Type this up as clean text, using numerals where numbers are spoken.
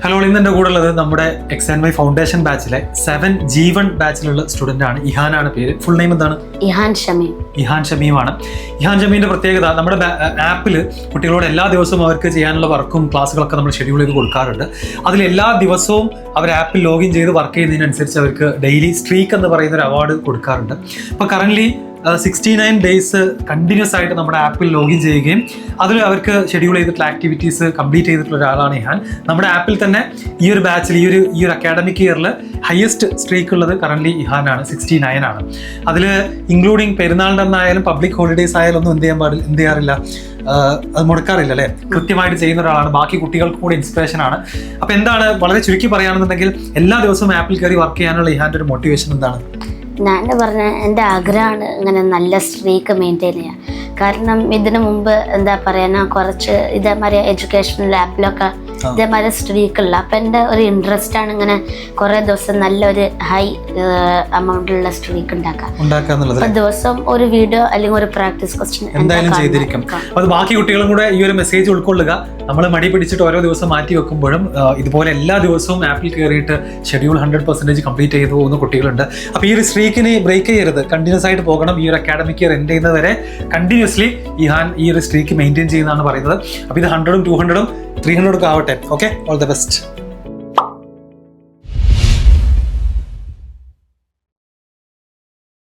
Hello, ഇന്ന് എൻ്റെ കൂടെ ഉള്ളത് നമ്മുടെ XNY ഫൗണ്ടേഷൻ ബാച്ചിലെ 7G1 ബാച്ചിലുള്ള സ്റ്റുഡൻ്റ് ആണ്. ഇഹാനാണ് പേര്. ഫുൾ നെയിം എന്താണ്? ഇഹാൻ ഷമീമാണ്. ഇഹാൻ ഷമീമിന്റെ പ്രത്യേകത, നമ്മുടെ ആപ്പിൽ കുട്ടികളോട് എല്ലാ ദിവസവും അവർക്ക് ചെയ്യാനുള്ള വർക്കും ക്ലാസ്സുകളൊക്കെ നമ്മൾ ഷെഡ്യൂൾ ചെയ്ത് കൊടുക്കാറുണ്ട്. അതിൽ എല്ലാ ദിവസവും അവർ ആപ്പിൽ ലോഗിൻ ചെയ്ത് വർക്ക് ചെയ്യുന്നതിനനുസരിച്ച് അവർക്ക് ഡെയിലി സ്ട്രീക്ക് എന്ന് പറയുന്ന ഒരു അവാർഡ് കൊടുക്കാറുണ്ട്. അപ്പോൾ കറൻ്റ്ലി 69 ഡേയ്സ് കണ്ടിന്യൂസ് ആയിട്ട് നമ്മുടെ ആപ്പിൽ ലോഗിൻ ചെയ്യുകയും അതിൽ അവർക്ക് ഷെഡ്യൂൾ ചെയ്തിട്ടുള്ള ആക്ടിവിറ്റീസ് കംപ്ലീറ്റ് ചെയ്തിട്ടുള്ള ഒരാളാണ് ഇഹാൻ. നമ്മുടെ ആപ്പിൽ തന്നെ ഈ ഒരു ബാച്ചിൽ ഈ ഒരു അക്കാഡമിക് ഇയറിൽ ഹയസ്റ്റ് സ്ട്രീക്ക് ഉള്ളത് കറൻ്റ്ലി ഇഹാനാണ്. 69 ആണ്. അതിൽ ഇൻക്ലൂഡിങ് പെരുന്നാളിൻ്റെ അന്നായാലും പബ്ലിക് ഹോളിഡേയ്സ് ആയാലും ഒന്നും എന്ത് ചെയ്യാറില്ല, അത് മുടക്കാറില്ല അല്ലേ. കൃത്യമായിട്ട് ചെയ്യുന്ന ഒരാളാണ്. ബാക്കി കുട്ടികൾക്ക് കൂടി ഇൻസ്പിറേഷൻ ആണ്. അപ്പോൾ എന്താണ്, വളരെ ചുരുക്കി പറയുകയാണെന്നുണ്ടെങ്കിൽ എല്ലാ ദിവസവും ആപ്പിൽ കയറി വർക്ക് ചെയ്യാനുള്ള ഇഹാൻ്റെ ഒരു മോട്ടിവേഷൻ എന്താണ്? ഞാൻ പറഞ്ഞ എൻ്റെ ആഗ്രഹമാണ് ഇങ്ങനെ നല്ല സ്ട്രീക്ക് മെയിൻറ്റെയിൻ ചെയ്യാൻ. കാരണം ഇതിനു മുമ്പ് എന്താ പറയുക, കുറച്ച് ഇതേമാതിരി എഡ്യൂക്കേഷണൽ ആപ്പിലൊക്കെ ഇതേമാതിരി സ്ട്രീക്കുള്ള. അപ്പം എൻ്റെ ഒരു ഇൻട്രസ്റ്റ് ആണ് ഇങ്ങനെ കുറേ ദിവസം നല്ലൊരു ഹൈ എമൗണ്ടിലുള്ള സ്ട്രീക്ക് ഉണ്ടാക്കുക. ദിവസം ഒരു വീഡിയോ അല്ലെങ്കിൽ ഒരു പ്രാക്ടീസ് ക്വസ്റ്റ്യൻ എന്തായാലും ചെയ്തിരിക്കും. അത് ബാക്കി കുട്ടികളും കൂടെ ഈ ഒരു മെസ്സേജ് ഉൾക്കൊള്ളുക. നമ്മൾ മടി പിടിച്ചിട്ട് ഓരോ ദിവസം മാറ്റി വെക്കുമ്പോഴും ഇതുപോലെ എല്ലാ ദിവസവും ആപ്പിൽ കയറിയിട്ട് ഷെഡ്യൂൾ 100% കംപ്ലീറ്റ് ചെയ്തു പോകുന്ന കുട്ടികളുണ്ട്. അപ്പോൾ ഈ ഒരു സ്ട്രീക്കിനെ ബ്രേക്ക് ചെയ്യരുത്, കണ്ടിന്യൂസ് ആയിട്ട് പോകണം. ഈ ഒരു അക്കാഡമിക് ഇയർ എൻഡ് ചെയ്യുന്നവരെ കണ്ടിന്യൂസ്ലി ഇഹാൻ ഈ ഒരു സ്ട്രീക്ക് മെയിൻറ്റെയിൻ ചെയ്യുന്നതാണ് പറയുന്നത്. അപ്പോൾ ഇത് 100ഉം 200ഉം 300 ഒക്കെ ആവട്ടെ. Okay, all the best.